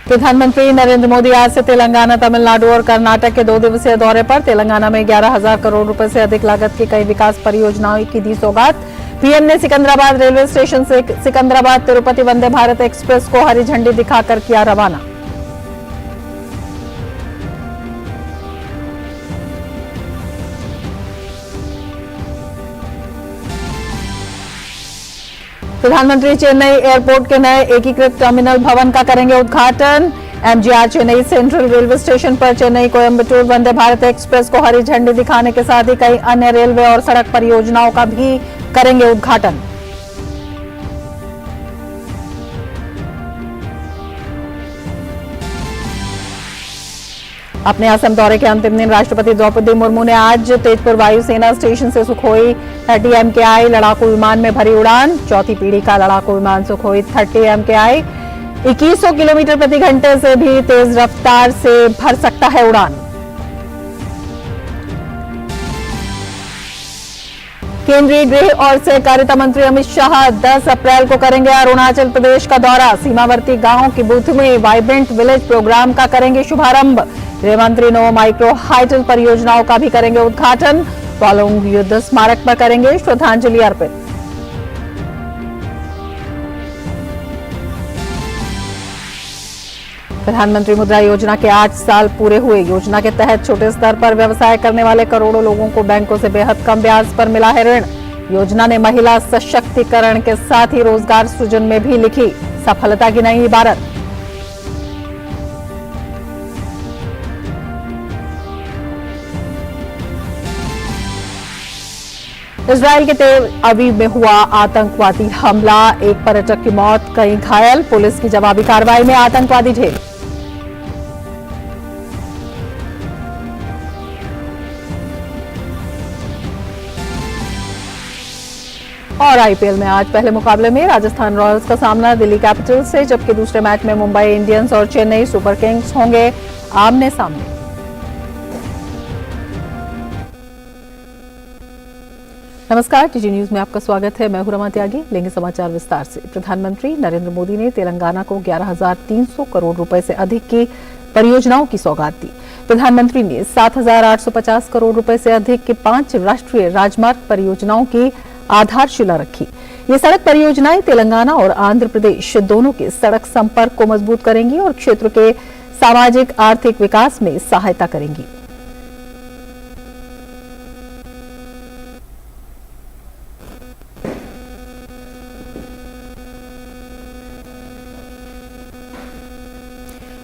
प्रधानमंत्री नरेंद्र मोदी आज से तेलंगाना, तमिलनाडु और कर्नाटक के 2 दिवसीय दौरे पर। तेलंगाना में 11,000 करोड़ रुपए से अधिक लागत की कई विकास परियोजनाओं की दी सौगात। पीएम ने सिकंदराबाद रेलवे स्टेशन से सिकंदराबाद तिरुपति वंदे भारत एक्सप्रेस को हरी झंडी दिखाकर किया रवाना। प्रधानमंत्री चेन्नई एयरपोर्ट के नए एकीकृत टर्मिनल भवन का करेंगे उद्घाटन। MGR Chennai central railway station पर चेन्नई कोयंबटूर वंदे भारत एक्सप्रेस को हरी झंडी दिखाने के साथ ही कई अन्य रेलवे और सड़क परियोजनाओं का भी करेंगे उद्घाटन। अपने असम दौरे के अंतिम दिन राष्ट्रपति द्रौपदी मुर्मू ने आज तेजपुर वायुसेना स्टेशन से सुखोई 30 MKI लड़ाकू विमान में भरी उड़ान। चौथी पीढ़ी का लड़ाकू विमान सुखोई 30 MKI 2100 किलोमीटर प्रति घंटे से भी तेज रफ्तार से भर सकता है उड़ान। केंद्रीय गृह और सहकारिता मंत्री अमित शाह 10 अप्रैल को करेंगे अरुणाचल प्रदेश का दौरा। सीमावर्ती गांवों की बूथ में वाइब्रेंट विलेज प्रोग्राम का करेंगे शुभारंभ। गृह मंत्री नो माइक्रो हाइडल परियोजनाओं का भी करेंगे उद्घाटन। पोलोंग युद्ध स्मारक पर करेंगे श्रद्धांजलि अर्पित। प्रधानमंत्री मुद्रा योजना के 8 साल पूरे हुए। योजना के तहत छोटे स्तर पर व्यवसाय करने वाले करोड़ों लोगों को बैंकों से बेहद कम ब्याज पर मिला है ऋण। योजना ने महिला सशक्तिकरण के साथ ही रोजगार सृजन में भी लिखी सफलता की नई इबारत। इजरायल के तेल अवीव में हुआ आतंकवादी हमला, एक पर्यटक की मौत, कई घायल। पुलिस की जवाबी कार्रवाई में आतंकवादी ढेर। और आईपीएल में आज पहले मुकाबले में राजस्थान रॉयल्स का सामना दिल्ली कैपिटल्स से, जबकि दूसरे मैच में मुंबई इंडियंस और चेन्नई सुपर किंग्स होंगे आमने सामने। नमस्कार, टीजी न्यूज में आपका स्वागत है। मैं हूं रमा त्यागी। लेंगे समाचार विस्तार से। प्रधानमंत्री नरेंद्र मोदी ने तेलंगाना को 11,300 करोड़ रुपए से अधिक की परियोजनाओं की सौगात दी। प्रधानमंत्री ने 7,850 करोड़ रुपए से अधिक की 5 राष्ट्रीय राजमार्ग परियोजनाओं की आधारशिला रखी। ये सड़क परियोजनाएं तेलंगाना और आंध्र प्रदेश दोनों के सड़क संपर्क को मजबूत करेंगी और क्षेत्र के सामाजिक आर्थिक विकास में सहायता करेंगी।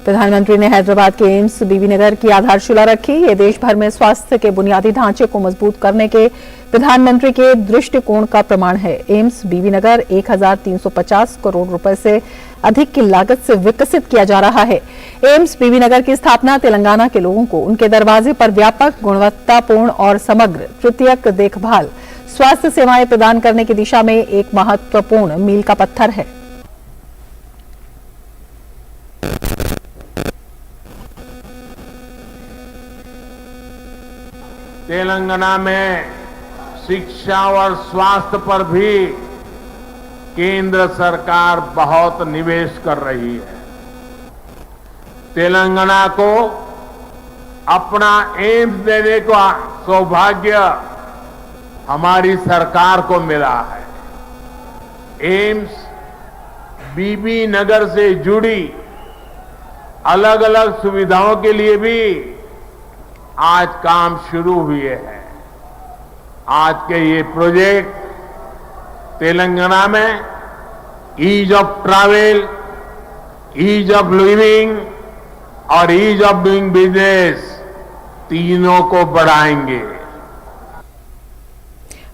प्रधानमंत्री ने हैदराबाद के एम्स बीबीनगर की आधारशिला रखी। ये देश भर में स्वास्थ्य के बुनियादी ढांचे को मजबूत करने के प्रधानमंत्री के दृष्टिकोण का प्रमाण है। एम्स बीबीनगर 1,350 करोड़ रुपए से अधिक की लागत से विकसित किया जा रहा है। एम्स बीबीनगर की स्थापना तेलंगाना के लोगों को उनके दरवाजे पर व्यापक, गुणवत्तापूर्ण और समग्र तृतीयक देखभाल स्वास्थ्य सेवाएं प्रदान करने की दिशा में एक महत्वपूर्ण मील का पत्थर है। तेलंगाना में शिक्षा और स्वास्थ्य पर भी केंद्र सरकार बहुत निवेश कर रही है। तेलंगाना को अपना एम्स देने का सौभाग्य हमारी सरकार को मिला है। एम्स बीबीनगर से जुड़ी अलग अलग सुविधाओं के लिए भी आज काम शुरू हुए हैं। आज के ये प्रोजेक्ट तेलंगाना में ease of travel, ease of living और ईज ऑफ डूइंग बिजनेस तीनों को बढ़ाएंगे।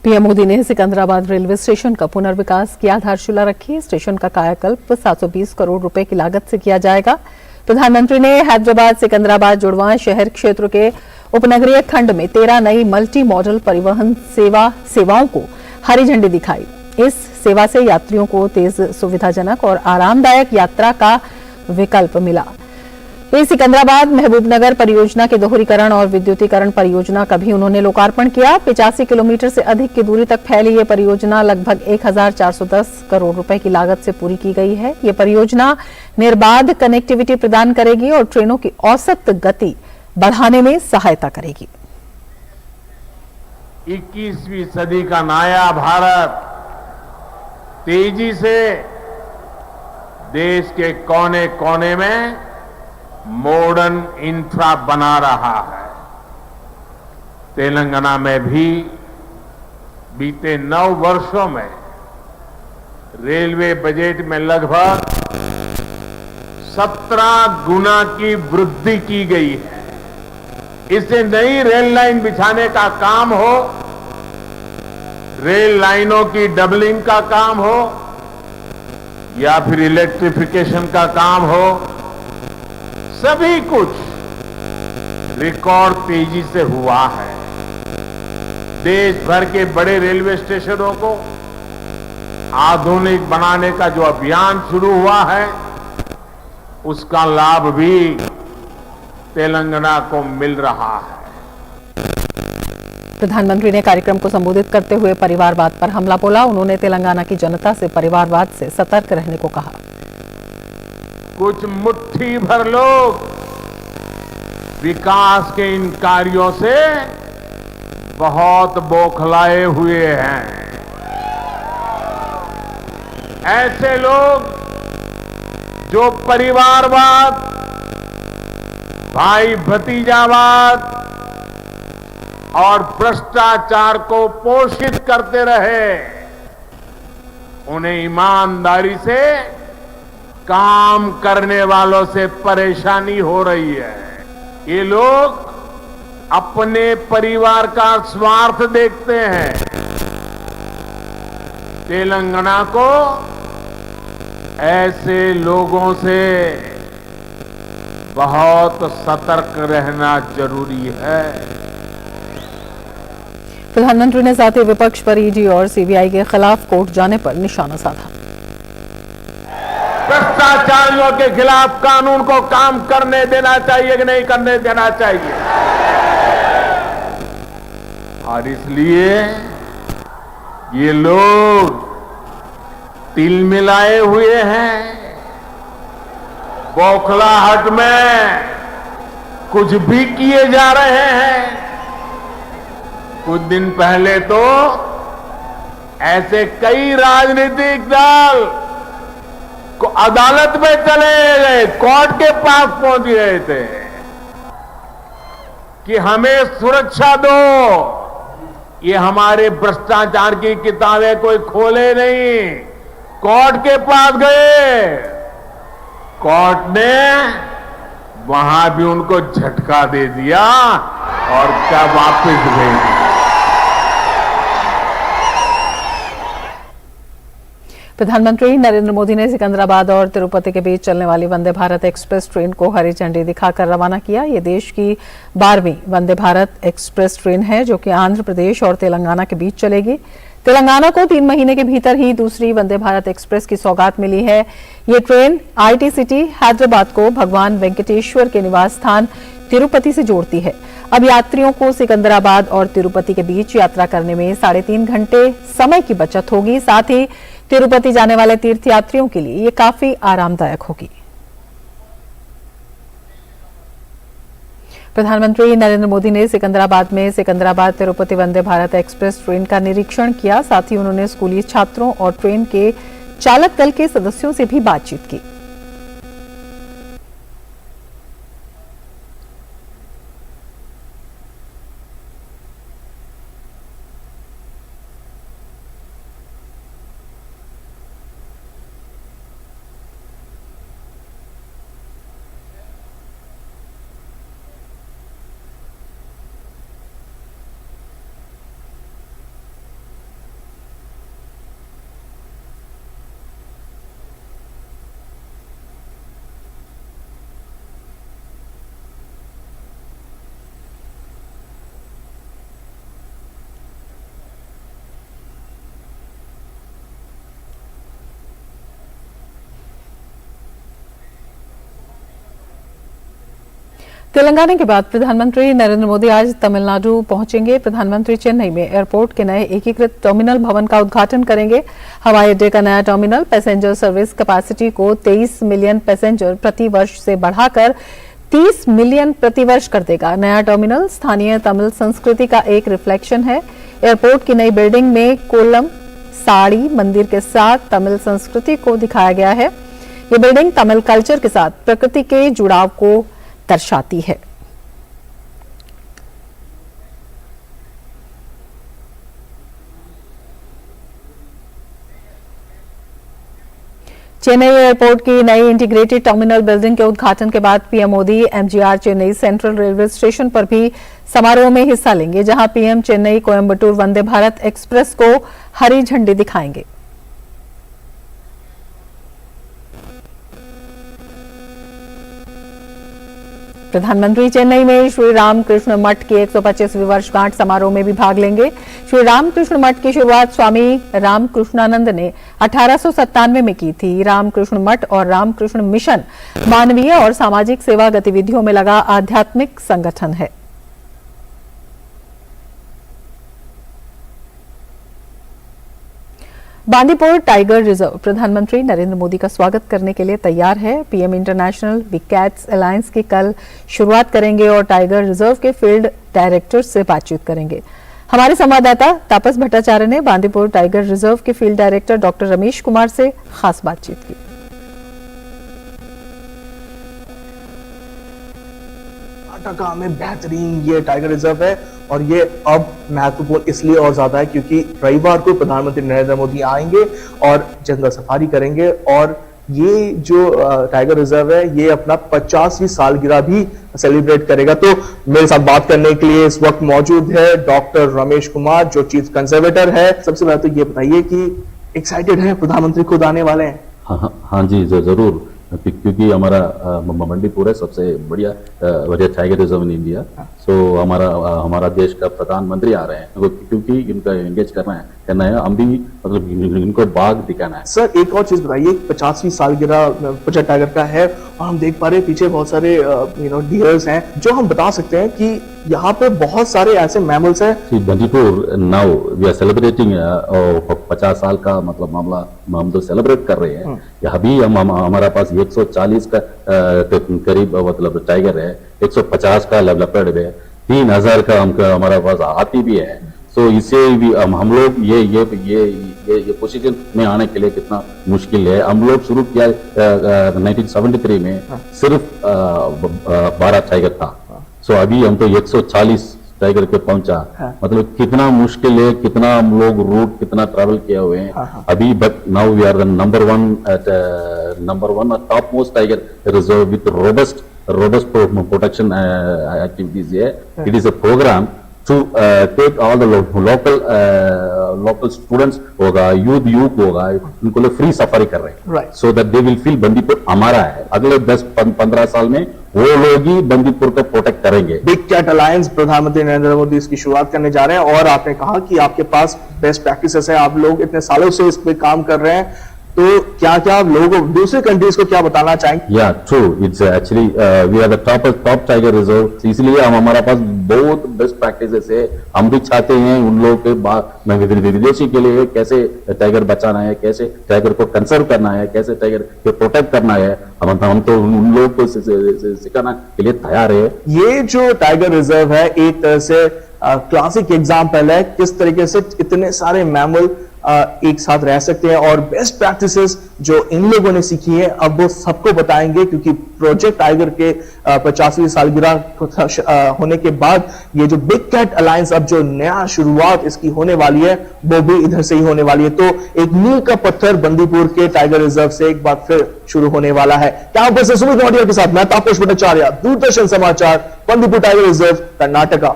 पीएम मोदी ने सिकंदराबाद रेलवे स्टेशन का पुनर्विकास की आधारशिला रखी। स्टेशन का कायाकल्प 720 करोड़ रुपए की लागत से किया जाएगा। प्रधानमंत्री ने हैदराबाद सिकंदराबाद जुड़वां शहर क्षेत्र के उपनगरीय खंड में 13 नई मल्टी मॉडल परिवहन सेवाओं को हरी झंडी दिखाई। इस सेवा से यात्रियों को तेज, सुविधाजनक और आरामदायक यात्रा का विकल्प मिला। ये सिकंदराबाद महबूबनगर परियोजना के दोहरीकरण और विद्युतीकरण परियोजना का भी उन्होंने लोकार्पण किया। 85 किलोमीटर से अधिक की दूरी तक फैली ये परियोजना लगभग 1410 करोड़ रुपए की लागत से पूरी की गई है। ये परियोजना निर्बाध कनेक्टिविटी प्रदान करेगी और ट्रेनों की औसत गति बढ़ाने में सहायता करेगी। 21वीं सदी का नया भारत तेजी से देश के कोने कोने में मॉडर्न इंफ्रा बना रहा है। तेलंगाना में भी बीते 9 वर्षों में रेलवे बजट में लगभग 17 गुना की वृद्धि की गई है। इससे नई रेल लाइन बिछाने का काम हो, रेल लाइनों की डबलिंग का काम हो या फिर इलेक्ट्रिफिकेशन का काम हो, सभी कुछ रिकॉर्ड तेजी से हुआ है। देश भर के बड़े रेलवे स्टेशनों को आधुनिक बनाने का जो अभियान शुरू हुआ है, उसका लाभ भी तेलंगाना को मिल रहा है। प्रधानमंत्री ने कार्यक्रम को संबोधित करते हुए परिवारवाद पर हमला बोला। उन्होंने तेलंगाना की जनता से परिवारवाद से सतर्क रहने को कहा। कुछ मुट्ठी भर लोग विकास के इन कार्यों से बहुत बौखलाए हुए हैं। ऐसे लोग जो परिवारवाद, भाई भतीजावाद और भ्रष्टाचार को पोषित करते रहे, उन्हें ईमानदारी से काम करने वालों से परेशानी हो रही है। ये लोग अपने परिवार का स्वार्थ देखते हैं। तेलंगाना को ऐसे लोगों से बहुत सतर्क रहना जरूरी है। प्रधानमंत्री ने साथ ही विपक्ष पर ईडी और सीबीआई के खिलाफ कोर्ट जाने पर निशाना साधा। भ्रष्टाचारियों के खिलाफ कानून को काम करने देना चाहिए कि नहीं करने देना चाहिए, और इसलिए ये लोग तिल मिलाए हुए हैं। बौखलाहट में कुछ भी किए जा रहे हैं। कुछ दिन पहले तो ऐसे कई राजनीतिक दल को अदालत में चले गए, कोर्ट के पास पहुंच गए थे कि हमें सुरक्षा दो। ये हमारे भ्रष्टाचार की किताबें कोई खोले नहीं, कोर्ट के पास गए। कोर्ट ने वहां भी उनको झटका दे दिया और क्या वापस भेज दिया। प्रधानमंत्री नरेंद्र मोदी ने सिकंदराबाद और तिरुपति के बीच चलने वाली वंदे भारत एक्सप्रेस ट्रेन को हरी झंडी दिखाकर रवाना किया। ये देश की 12वीं वंदे भारत एक्सप्रेस ट्रेन है जो कि आंध्र प्रदेश और तेलंगाना के बीच चलेगी। तेलंगाना को 3 महीने के भीतर ही दूसरी वंदे भारत एक्सप्रेस की सौगात मिली है। ये ट्रेन आईटी सिटी हैदराबाद को भगवान वेंकटेश्वर के निवास स्थान तिरुपति से जोड़ती है। अब यात्रियों को सिकंदराबाद और तिरुपति के बीच यात्रा करने में 3.5 घंटे समय की बचत होगी। साथ ही तिरुपति जाने वाले तीर्थयात्रियों के लिए ये काफी आरामदायक होगी। प्रधानमंत्री नरेंद्र मोदी ने सिकंदराबाद में सिकंदराबाद तिरुपति वंदे भारत एक्सप्रेस ट्रेन का निरीक्षण किया। साथ ही उन्होंने स्कूली छात्रों और ट्रेन के चालक दल के सदस्यों से भी बातचीत की। तेलंगाना के बाद प्रधानमंत्री नरेंद्र मोदी आज तमिलनाडु पहुंचेंगे। प्रधानमंत्री चेन्नई में एयरपोर्ट के नए एकीकृत टर्मिनल भवन का उद्घाटन करेंगे। हवाई अड्डे का नया टर्मिनल पैसेंजर सर्विस कैपेसिटी को 23 मिलियन पैसेंजर प्रति वर्ष से बढ़ाकर 30 मिलियन प्रति वर्ष कर देगा। नया टर्मिनल स्थानीय तमिल संस्कृति का एक रिफ्लेक्शन है। एयरपोर्ट की नई बिल्डिंग में कोल्लम साड़ी मंदिर के साथ तमिल संस्कृति को दिखाया गया है। ये बिल्डिंग तमिल कल्चर के साथ प्रकृति के जुड़ाव को दर्शाती है। चेन्नई एयरपोर्ट की नई इंटीग्रेटेड टर्मिनल बिल्डिंग के उद्घाटन के बाद PM Modi MGR Chennai central railway station पर भी समारोह में हिस्सा लेंगे, जहां पीएम चेन्नई कोयंबटूर वंदे भारत एक्सप्रेस को हरी झंडी दिखाएंगे। प्रधानमंत्री चेन्नई में श्री रामकृष्ण मठ की 125वीं वर्षगांठ समारोह में भी भाग लेंगे। श्री रामकृष्ण मठ की शुरुआत स्वामी रामकृष्णानंद ने 1897 में की थी। रामकृष्ण मठ और रामकृष्ण मिशन मानवीय और सामाजिक सेवा गतिविधियों में लगा आध्यात्मिक संगठन है। बांदीपुर टाइगर रिजर्व प्रधानमंत्री नरेंद्र मोदी का स्वागत करने के लिए तैयार है। पीएम इंटरनेशनल वी कैट्स अलायंस की कल शुरुआत करेंगे और टाइगर रिजर्व के फील्ड डायरेक्टर से बातचीत करेंगे। हमारे संवाददाता तापस भट्टाचार्य ने बांदीपुर टाइगर रिजर्व के field director doctor Ramesh Kumar से खास बातचीत की। कर्नाटका में बेहतरीन ये टाइगर रिजर्व है और ये अब महत्वपूर्ण इसलिए और ज्यादा है क्योंकि रविवार को प्रधानमंत्री नरेंद्र मोदी आएंगे और जंगल सफारी करेंगे और ये जो टाइगर रिजर्व है ये अपना 50वीं सालगिरह भी सेलिब्रेट करेगा। तो मेरे साथ बात करने के लिए इस वक्त मौजूद है डॉक्टर रमेश कुमार जो चीफ कंजर्वेटर है। सबसे पहले तो ये बताइए कि एक्साइटेड है प्रधानमंत्री खुद आने वाले हैं? हाँ जी जरूर, क्योंकि हमारा बांदीपुर है सबसे बढ़िया टाइगर रिजर्व इन इंडिया। सो हमारा देश का प्रधानमंत्री आ रहे हैं क्योंकि इनका एंगेज करना है, हम भी मतलब इनको बाग दिखाना है। सर एक और चीज बताइए, 50वीं सालगिरह पचर टाइगर का है और हम देख पा रहे हैं पीछे बहुत सारे डियर्स हैं, जो हम बता सकते हैं कि यहाँ पे बहुत सारे ऐसे मैमल्स हैं। Bandipur now we are celebrating 50 साल का मतलब मामला हम तो सेलिब्रेट कर रहे हैं। यहाँ भी हमारा पास 140 का करीब मतलब टाइगर है, 150 का लेपर्ड है, 3000 का हमारा पास हाथी भी है। तो इसे भी हम लोग ये पोजीशन में आने के लिए कितना मुश्किल है। हम लोग शुरू किया 1973 में सिर्फ 12 टाइगर था। सो अभी हम तो 140 टाइगर पे पहुंचा। मतलब कितना मुश्किल है, कितना हम लोग रूट कितना ट्रैवल किया हुए हैं अभी। But now we are the number one top most tiger reserve with robust protection activities here. It is a program to take all the local students होगा, youth होगा, उनको लोग फ्री सफारी कर रहे हैं, so that they will feel Bandipur हमारा है। अगले 10-15 साल में वो लोग ही बंदीपुर को प्रोटेक्ट करेंगे। बिग कैट अलायंस प्रधानमंत्री नरेंद्र मोदी इसकी शुरुआत करने जा रहे हैं और आपने कहा कि आपके पास बेस्ट प्रैक्टिसेस है, आप लोग इतने सालों से इस पे काम कर रहे हैं, तो क्या क्या आप लोगों को दूसरे कंट्रीज को क्या बताना चाहेंगे? या true, it's actually we are the top tiger reserve, इसलिए हमारा पास बहुत बेस्ट प्रैक्टिसेस है। हम भी चाहते हैं उन लोगों के विदेशी के लिए कैसे टाइगर बचाना है, कैसे टाइगर को कंसर्व करना है, कैसे टाइगर को प्रोटेक्ट करना है। हम तो उन लोगों को सिखाना के लिए तैयार है। ये जो टाइगर रिजर्व है एक तरह से क्लासिक एग्जाम्पल है किस तरीके से इतने सारे मैमल एक साथ रह सकते हैं और बेस्ट प्रैक्टिसेस जो इन लोगों ने सीखी है अब वो सबको बताएंगे, क्योंकि प्रोजेक्ट टाइगर के 50वीं सालगिरह होने के बाद ये जो बिग कैट अलायंस अब जो नया शुरुआत इसकी होने वाली है वो भी इधर से ही होने वाली है। तो एक मील का पत्थर बंदीपुर के टाइगर रिजर्व से एक बार फिर शुरू होने वाला है। कैंपस से सुमित नोटिया के साथ मैं तापस भट्टाचार्य, दूरदर्शन समाचार, बंदीपुर टाइगर रिजर्व, कर्नाटका।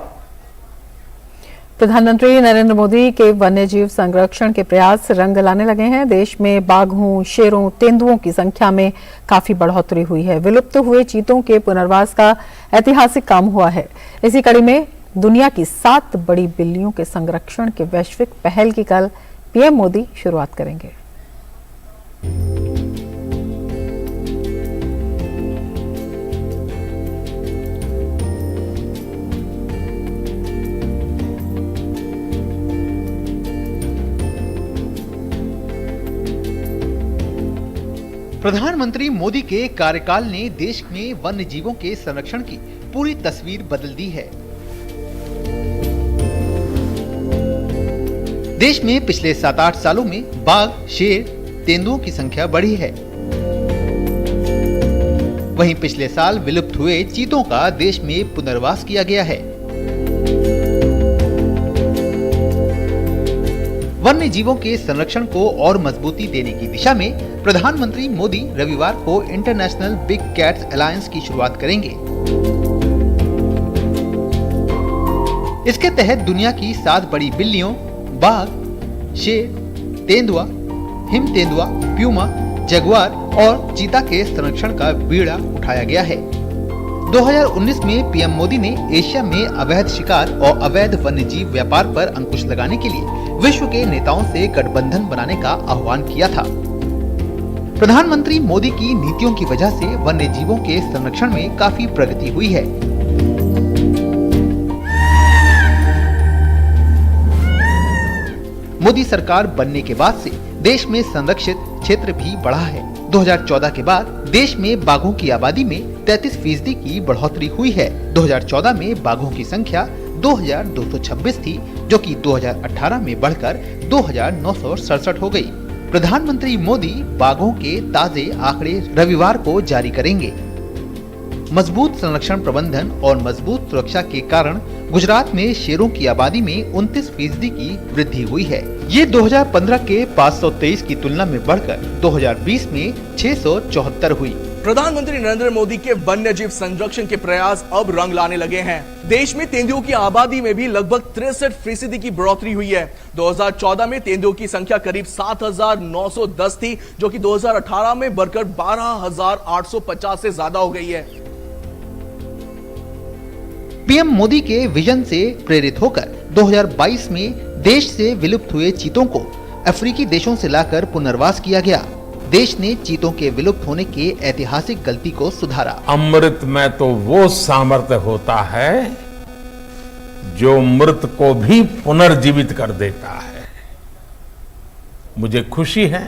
प्रधानमंत्री नरेंद्र मोदी के वन्यजीव संरक्षण के प्रयास रंग लाने लगे हैं। देश में बाघों, शेरों, तेंदुओं की संख्या में काफी बढ़ोतरी हुई है। विलुप्त हुए चीतों के पुनर्वास का ऐतिहासिक काम हुआ है। इसी कड़ी में दुनिया की 7 बड़ी बिल्लियों के संरक्षण के वैश्विक पहल की कल पीएम मोदी शुरुआत करेंगे। प्रधानमंत्री मोदी के कार्यकाल ने देश में वन्य जीवों के संरक्षण की पूरी तस्वीर बदल दी है। देश में पिछले 7-8 सालों में बाघ, शेर, तेंदुओं की संख्या बढ़ी है। वहीं पिछले साल विलुप्त हुए चीतों का देश में पुनर्वास किया गया है। वन्य जीवों के संरक्षण को और मजबूती देने की दिशा में प्रधानमंत्री मोदी रविवार को इंटरनेशनल बिग कैट्स अलायंस की शुरुआत करेंगे। इसके तहत दुनिया की 7 बड़ी बिल्लियों, बाघ, शेर, तेंदुआ, हिम तेंदुआ, प्यूमा, जगुआर और चीता के संरक्षण का बीड़ा उठाया गया है। 2019 में पीएम मोदी ने एशिया में अवैध शिकार और अवैध वन्यजीव व्यापार पर अंकुश लगाने के लिए विश्व के नेताओं से गठबंधन बनाने का आह्वान किया था। प्रधानमंत्री मोदी की नीतियों की वजह से वन्य जीवों के संरक्षण में काफी प्रगति हुई है। मोदी सरकार बनने के बाद से देश में संरक्षित क्षेत्र भी बढ़ा है। 2014 के बाद देश में बाघों की आबादी में 33% की बढ़ोतरी हुई है। 2014 में बाघों की संख्या 2226 थी, जो कि 2018 में बढ़कर 2967 हो गई। प्रधानमंत्री मोदी बाघों के ताजे आंकड़े रविवार को जारी करेंगे। मजबूत संरक्षण प्रबंधन और मजबूत सुरक्षा के कारण गुजरात में शेरों की आबादी में 29% की वृद्धि हुई है। ये 2015 के 523 की तुलना में बढ़कर 2020 में 674 हुई। प्रधानमंत्री नरेंद्र मोदी के वन्य जीव संरक्षण के प्रयास अब रंग लाने लगे हैं। देश में तेंदुओं की आबादी में भी लगभग 63% की बढ़ोतरी हुई है। 2014 में तेंदुओं की संख्या करीब 7,910 थी, जो कि 2018 में बढ़कर 12,850 से ज्यादा हो गई है। पीएम मोदी के विजन से प्रेरित होकर 2022 में देश से विलुप्त हुए चीतों को अफ्रीकी देशों से लाकर पुनर्वास किया गया। देश ने चीतों के विलुप्त होने के ऐतिहासिक गलती को सुधारा। अमृत में तो वो सामर्थ्य होता है जो मृत को भी पुनर्जीवित कर देता है। मुझे खुशी है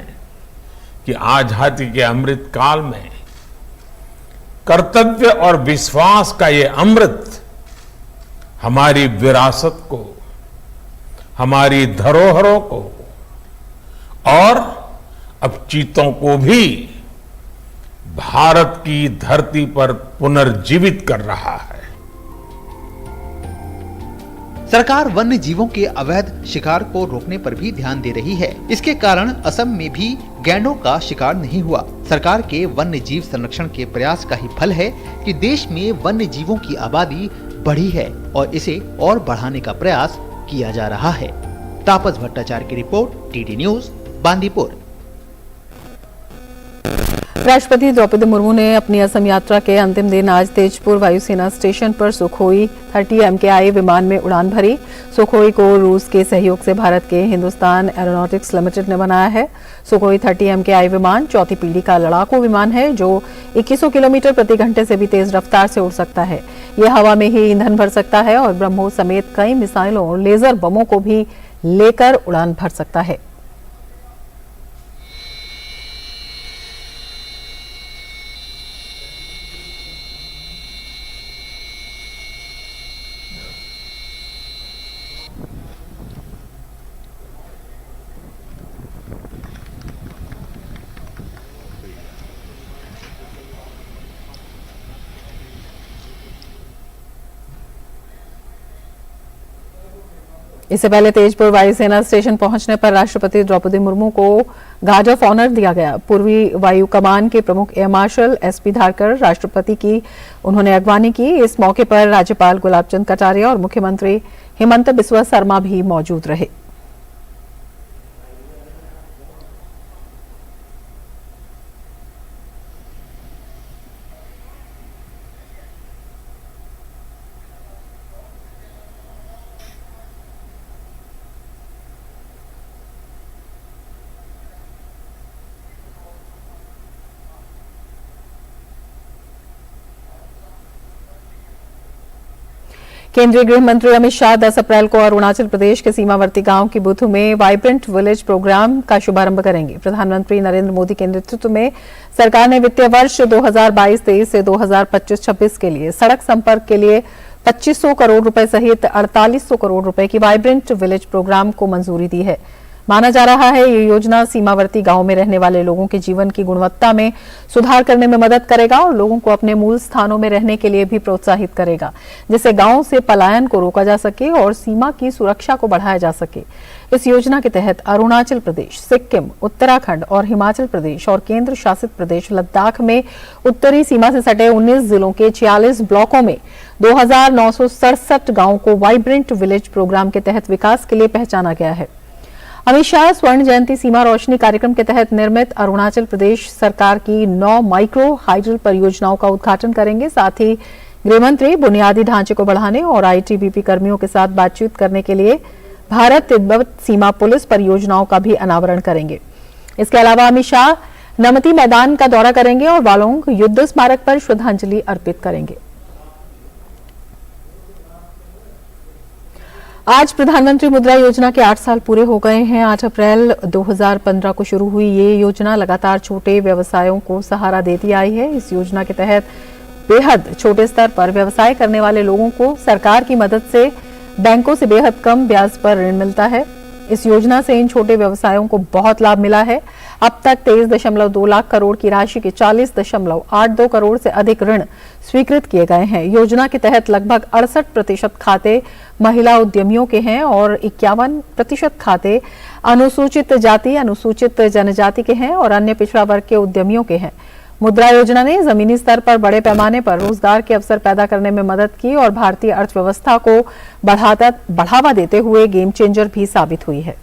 कि आजादी के अमृत काल में कर्तव्य और विश्वास का ये अमृत हमारी विरासत को, हमारी धरोहरों को और अब चीतों को भी भारत की धरती पर पुनर्जीवित कर रहा है। सरकार वन्य जीवों के अवैध शिकार को रोकने पर भी ध्यान दे रही है। इसके कारण असम में भी गैंडों का शिकार नहीं हुआ। सरकार के वन्य जीव संरक्षण के प्रयास का ही फल है कि देश में वन्य जीवों की आबादी बढ़ी है और इसे और बढ़ाने का प्रयास किया जा रहा है। तापस भट्टाचार्य की रिपोर्ट, टीडी न्यूज, बांदीपुर। राष्ट्रपति द्रौपदी मुर्मू ने अपनी असम यात्रा के अंतिम दिन आज तेजपुर वायुसेना स्टेशन पर सुखोई 30 MKI विमान में उड़ान भरी। सुखोई को रूस के सहयोग से भारत के हिंदुस्तान एरोनॉटिक्स लिमिटेड ने बनाया है। सुखोई 30 MKI विमान चौथी पीढ़ी का लड़ाकू विमान है जो 2100 किलोमीटर प्रति घंटे से भी तेज रफ्तार से उड़ सकता है। यह हवा में ही ईंधन भर सकता है और ब्रह्मोस समेत कई मिसाइलों और लेजर बमों को भी लेकर उड़ान भर सकता है। इससे पहले तेजपुर वायुसेना स्टेशन पहुंचने पर राष्ट्रपति द्रौपदी मुर्मू को गार्ड ऑफ ऑनर दिया गया। पूर्वी वायु कमान के प्रमुख एयर मार्शल SP धारकर राष्ट्रपति की उन्होंने अगवानी की। इस मौके पर राज्यपाल गुलाबचंद कटारिया और मुख्यमंत्री हेमंत बिस्वा शर्मा भी मौजूद रहे। केंद्रीय गृह मंत्री अमित शाह 10 अप्रैल को अरुणाचल प्रदेश के सीमावर्ती गांव की बुथु में वाइब्रेंट विलेज प्रोग्राम का शुभारंभ करेंगे। प्रधानमंत्री नरेंद्र मोदी के नेतृत्व में सरकार ने वित्तीय वर्ष 2022-23 से 2025-26 के लिए सड़क संपर्क के लिए 2500 करोड़ रुपए सहित 4800 करोड़ रुपए की वाइब्रेंट विलेज प्रोग्राम को मंजूरी दी है। माना जा रहा है ये योजना सीमावर्ती गांव में रहने वाले लोगों के जीवन की गुणवत्ता में सुधार करने में मदद करेगा और लोगों को अपने मूल स्थानों में रहने के लिए भी प्रोत्साहित करेगा, जिससे गांव से पलायन को रोका जा सके और सीमा की सुरक्षा को बढ़ाया जा सके। इस योजना के तहत अरुणाचल प्रदेश, सिक्किम, उत्तराखंड और हिमाचल प्रदेश और केंद्र शासित प्रदेश लद्दाख में उत्तरी सीमा से सटे 19 जिलों के 46 ब्लॉकों में 2967 गांवों को वाइब्रेंट विलेज प्रोग्राम के तहत विकास के लिए पहचाना गया है। अमित शाह स्वर्ण जयंती सीमा रोशनी कार्यक्रम के तहत निर्मित अरुणाचल प्रदेश सरकार की 9 माइक्रो हाइड्रल परियोजनाओं का उद्घाटन करेंगे। साथ ही गृहमंत्री बुनियादी ढांचे को बढ़ाने और आईटीबीपी कर्मियों के साथ बातचीत करने के लिए भारत तिब्बत सीमा पुलिस परियोजनाओं का भी अनावरण करेंगे। इसके अलावा अमित शाह नमती मैदान का दौरा करेंगे और वालोंग युद्ध स्मारक पर श्रद्धांजलि अर्पित करेंगे। आज प्रधानमंत्री मुद्रा योजना के 8 साल पूरे हो गए हैं। 8 अप्रैल 2015 को शुरू हुई ये योजना लगातार छोटे व्यवसायों को सहारा देती आई है। इस योजना के तहत बेहद छोटे स्तर पर व्यवसाय करने वाले लोगों को सरकार की मदद से बैंकों से बेहद कम ब्याज पर ऋण मिलता है। इस योजना से इन छोटे व्यवसायों को बहुत लाभ मिला है। अब तक 23.2 लाख करोड़ की राशि के 40.82 करोड़ से अधिक ऋण स्वीकृत किए गए हैं। योजना के तहत लगभग 68% खाते महिला उद्यमियों के हैं और 51% खाते अनुसूचित जाति, अनुसूचित जनजाति के हैं और अन्य पिछड़ा वर्ग के उद्यमियों के हैं। मुद्रा योजना ने जमीनी स्तर पर बड़े पैमाने पर रोजगार के अवसर पैदा करने में मदद की और भारतीय अर्थव्यवस्था को बढ़ावा देते हुए गेम चेंजर भी साबित हुई है।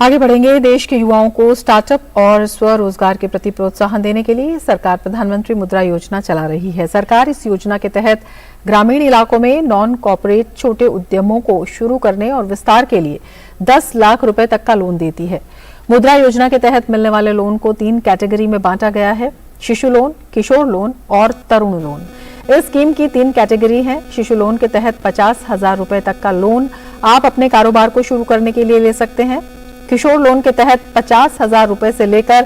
आगे बढ़ेंगे। देश के युवाओं को स्टार्टअप और स्वरोजगार के प्रति प्रोत्साहन देने के लिए सरकार प्रधानमंत्री मुद्रा योजना चला रही है। सरकार इस योजना के तहत ग्रामीण इलाकों में नॉन कॉर्पोरेट छोटे उद्यमों को शुरू करने और विस्तार के लिए 10 लाख रुपए तक का लोन देती है। मुद्रा योजना के तहत मिलने वाले लोन को 3 कैटेगरी में बांटा गया है: शिशु लोन, किशोर लोन और तरुण लोन। इस स्कीम की 3 कैटेगरी है। शिशु लोन के तहत 50,000 रुपए तक का लोन आप अपने कारोबार को शुरू करने के लिए ले सकते हैं। किशोर लोन के तहत 50,000 रुपए से लेकर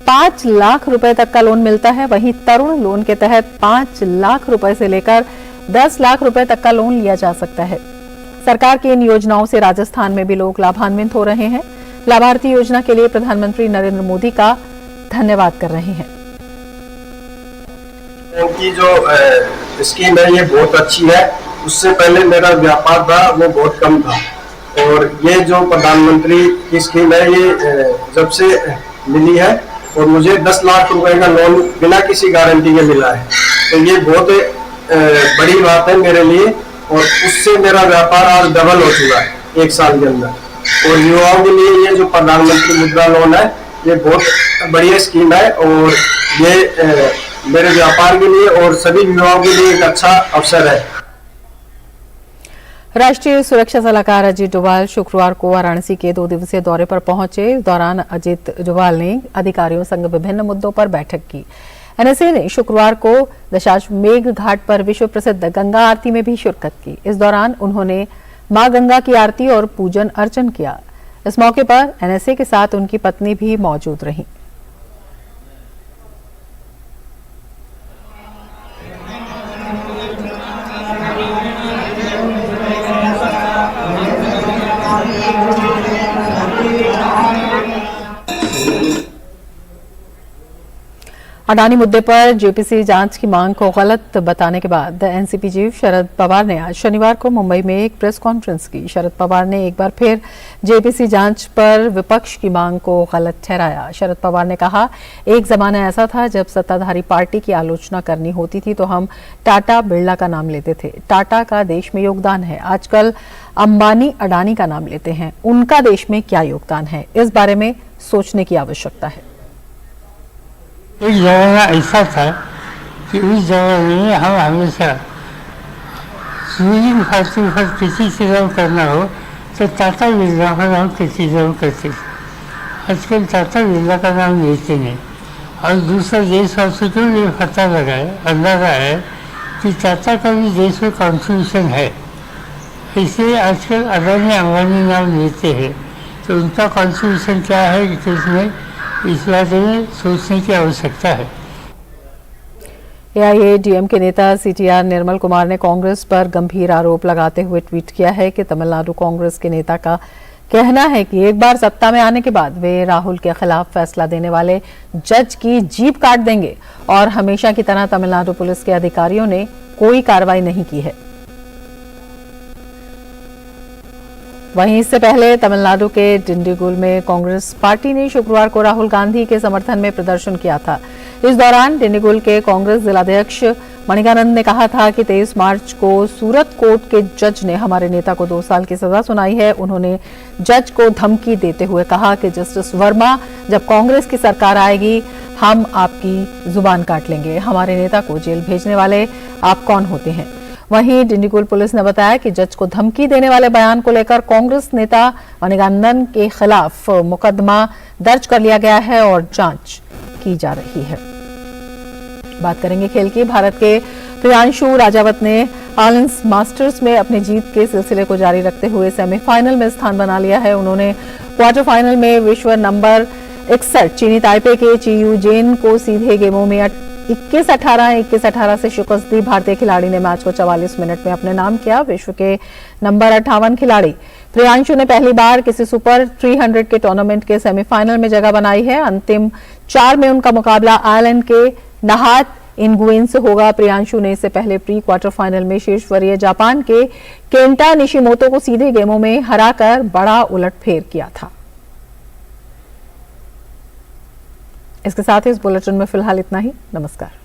5 लाख रुपए तक का लोन मिलता है। वहीं तरुण लोन के तहत 5 लाख रुपए से लेकर 10 लाख रुपए तक का लोन लिया जा सकता है। सरकार की इन योजनाओं से राजस्थान में भी लोग लाभान्वित हो रहे हैं। लाभार्थी योजना के लिए प्रधानमंत्री नरेंद्र मोदी का धन्यवाद कर रहे हैं। उनकी जो स्कीम है ये बहुत अच्छी है। उससे पहले मेरा व्यापार था वो बहुत कम था और ये जो प्रधानमंत्री की स्कीम है ये जब से मिली है और मुझे 10 लाख रुपए का लोन बिना किसी गारंटी के मिला है, तो ये बहुत बड़ी बात है मेरे लिए और उससे मेरा व्यापार आज डबल हो चुका है 1 साल के अंदर। और युवाओं के लिए ये जो प्रधानमंत्री मुद्रा लोन है ये बहुत बढ़िया स्कीम है और ये मेरे व्यापार के लिए और सभी युवाओं के लिए एक अच्छा अवसर है। राष्ट्रीय सुरक्षा सलाहकार अजीत डोभाल शुक्रवार को वाराणसी के 2 दिवसीय दौरे पर पहुंचे। इस दौरान अजीत डोभाल ने अधिकारियों संग विभिन्न मुद्दों पर बैठक की। एनएसए ने शुक्रवार को दशाश्वमेध घाट पर विश्व प्रसिद्ध गंगा आरती में भी शिरकत की। इस दौरान उन्होंने मां गंगा की आरती और पूजन अर्चन किया। इस मौके पर एनएसए के साथ उनकी पत्नी भी मौजूद रहीं। अडानी मुद्दे पर जेपीसी जांच की मांग को गलत बताने के बाद एनसीपी चीफ शरद पवार ने आज शनिवार को मुंबई में एक प्रेस कॉन्फ्रेंस की। शरद पवार ने एक बार फिर जेपीसी जांच पर विपक्ष की मांग को गलत ठहराया। शरद पवार ने कहा, एक जमाना ऐसा था जब सत्ताधारी पार्टी की आलोचना करनी होती थी तो हम टाटा बिरला का नाम लेते थे। टाटा का देश में योगदान है। आजकल अंबानी अडानी का नाम लेते हैं। उनका देश में क्या योगदान है, इस बारे में सोचने की आवश्यकता है। एक ज़माना ऐसा था कि उस ज़माने में हम हमेशा सूर्य खाते पर किसी से नाम करना हो तो टाटा बिरला का नाम किसी नाम करते थे। आजकल टाटा बिरला का नाम लेते नहीं और दूसरा देशवासी को ये पता लगा है, अंदाजा है कि टाटा का भी देश में कॉन्ट्रीब्यूशन है। इसलिए आजकल अदानी अंबानी नाम लेते हैं, तो उनका कॉन्ट्रीब्यूशन क्या है देश में, इस बारे में सोचने की आवश्यकता है। एआईएडीएम के नेता सीटीआर निर्मल कुमार ने कांग्रेस पर गंभीर आरोप लगाते हुए ट्वीट किया है कि तमिलनाडु कांग्रेस के नेता का कहना है कि एक बार सत्ता में आने के बाद वे राहुल के खिलाफ फैसला देने वाले जज की जीभ काट देंगे और हमेशा की तरह तमिलनाडु पुलिस के अधिकारियों ने कोई कार्रवाई नहीं की है। वहीं इससे पहले तमिलनाडु के डिंडीगुल में कांग्रेस पार्टी ने शुक्रवार को राहुल गांधी के समर्थन में प्रदर्शन किया था। इस दौरान डिंडीगुल के कांग्रेस जिलाध्यक्ष मणिकानंद ने कहा था कि 23 मार्च को सूरत कोर्ट के जज ने हमारे नेता को 2 साल की सजा सुनाई है। उन्होंने जज को धमकी देते हुए कहा कि जस्टिस वर्मा, जब कांग्रेस की सरकार आएगी हम आपकी जुबान काट लेंगे। हमारे नेता को जेल भेजने वाले आप कौन होते हैं? वहीं डिंडीगुल पुलिस ने बताया कि जज को धमकी देने वाले बयान को लेकर कांग्रेस नेता मणिकानंदन के खिलाफ मुकदमा दर्ज कर लिया गया है और जांच की जा रही है। बात करेंगे खेल की। भारत के प्रियांशु राजावत ने आइलैंड्स मास्टर्स में अपनी जीत के सिलसिले को जारी रखते हुए सेमीफाइनल में स्थान बना लिया है। उन्होंने क्वार्टर फाइनल में विश्व नंबर 61 चीनी ताइपे के चियू जेन को सीधे गेमों में 21-18 से शिकस्त दी। भारतीय खिलाड़ी ने मैच को 44 मिनट में अपने नाम किया। विश्व के नंबर 58 खिलाड़ी प्रियांशु ने पहली बार किसी सुपर 300 के टूर्नामेंट के सेमीफाइनल में जगह बनाई है। अंतिम 4 में उनका मुकाबला आयरलैंड के नहात इनगुएन से होगा। प्रियांशु ने इससे पहले प्री क्वार्टर फाइनल में शीर्ष वरीय जापान के केंटा निशिमोतो को सीधे गेमों में हराकर बड़ा उलटफेर किया था। इसके साथ ही इस बुलेटिन में फिलहाल इतना ही। नमस्कार।